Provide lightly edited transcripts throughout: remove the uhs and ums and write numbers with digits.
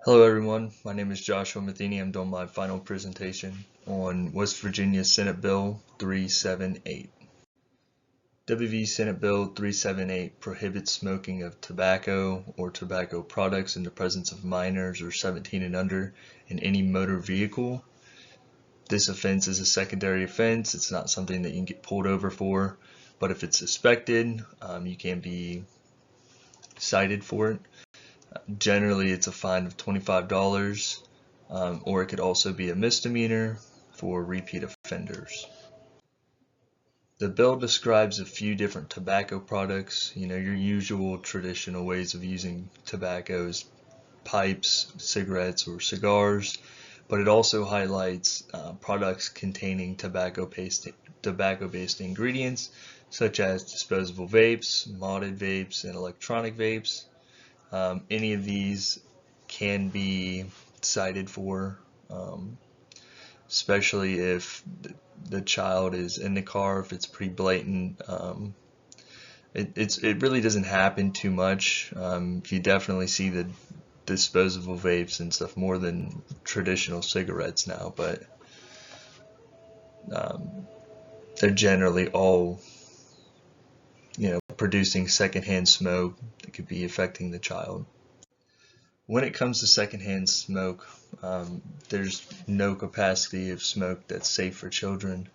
Hello everyone, my name is Joshua Matheny. I'm doing my final presentation on West Virginia Senate Bill 378. WV Senate Bill 378 prohibits smoking of tobacco or tobacco products in the presence of minors or 17 and under in any motor vehicle. This offense is a secondary offense. It's not something that you can get pulled over for, but if it's suspected, you can be cited for it. Generally, it's a fine of $25, or it could also be a misdemeanor for repeat offenders. The bill describes a few different tobacco products, your usual traditional ways of using tobacco is pipes, cigarettes, or cigars, but it also highlights products containing tobacco-based ingredients, such as disposable vapes, modded vapes, and electronic vapes. Any of these can be cited for, especially if the child is in the car, if it's pretty blatant. It really doesn't happen too much. You definitely see the disposable vapes and stuff more than traditional cigarettes now, but they're generally all producing secondhand smoke that could be affecting the child. When it comes to secondhand smoke, there's no capacity of smoke that's safe for children.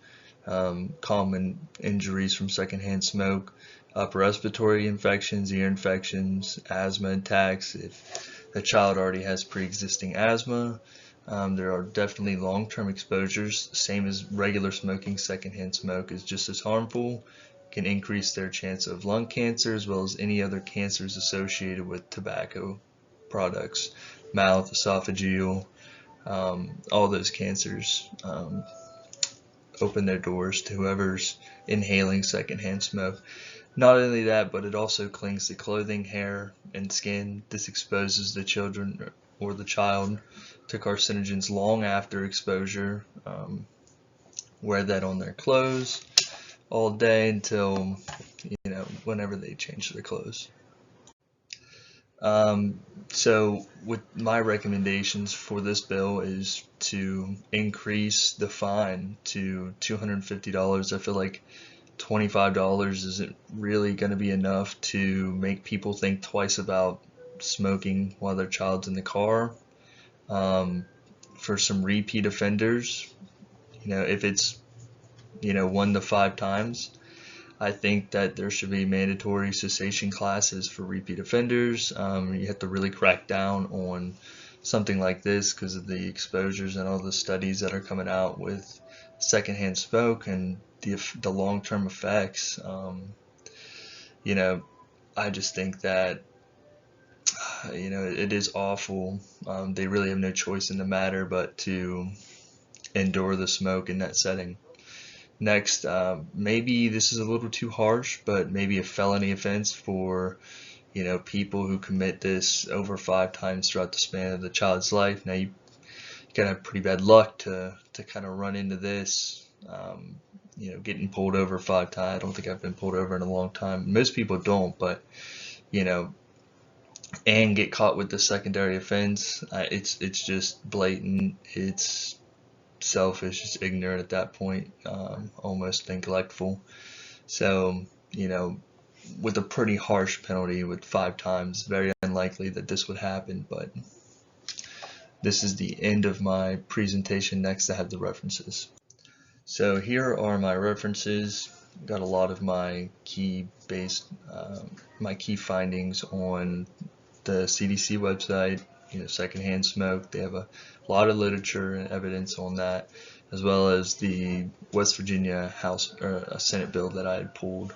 Common injuries from secondhand smoke, upper respiratory infections, ear infections, asthma attacks. If the child already has pre-existing asthma, there are definitely long-term exposures. Same as regular smoking, secondhand smoke is just as harmful. Can increase their chance of lung cancer as well as any other cancers associated with tobacco products, mouth, esophageal, all those cancers open their doors to whoever's inhaling secondhand smoke. Not only that, but it also clings to clothing, hair, and skin. This exposes the children or the child to carcinogens long after exposure. Wear that on their clothes all day until whenever they change their clothes. So with my recommendations for this bill is to increase the fine to $250. I feel like $25 isn't really going to be enough to make people think twice about smoking while their child's in the car. For some repeat offenders, if it's 1 to 5 times, I think that there should be mandatory cessation classes for repeat offenders. You have to really crack down on something like this because of the exposures and all the studies that are coming out with secondhand smoke and the long-term effects. I just think that it is awful. They really have no choice in the matter but to endure the smoke in that setting. Next, maybe this is a little too harsh, but maybe a felony offense for people who commit this over 5 times throughout the span of the child's life. Now you gotta have pretty bad luck to kind of run into this. Getting pulled over 5 times. I don't think I've been pulled over in a long time. Most people don't, but and get caught with the secondary offense. It's just blatant. It's selfish, it's ignorant at that point, almost neglectful. So, with a pretty harsh penalty with 5 times, very unlikely that this would happen, but this is the end of my presentation. Next, I have the references. So here are my references. Got a lot of my key findings on the CDC website. Secondhand smoke. They have a lot of literature and evidence on that, as well as the West Virginia Senate bill that I had pulled.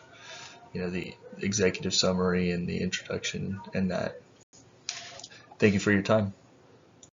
The executive summary and the introduction and that. Thank you for your time.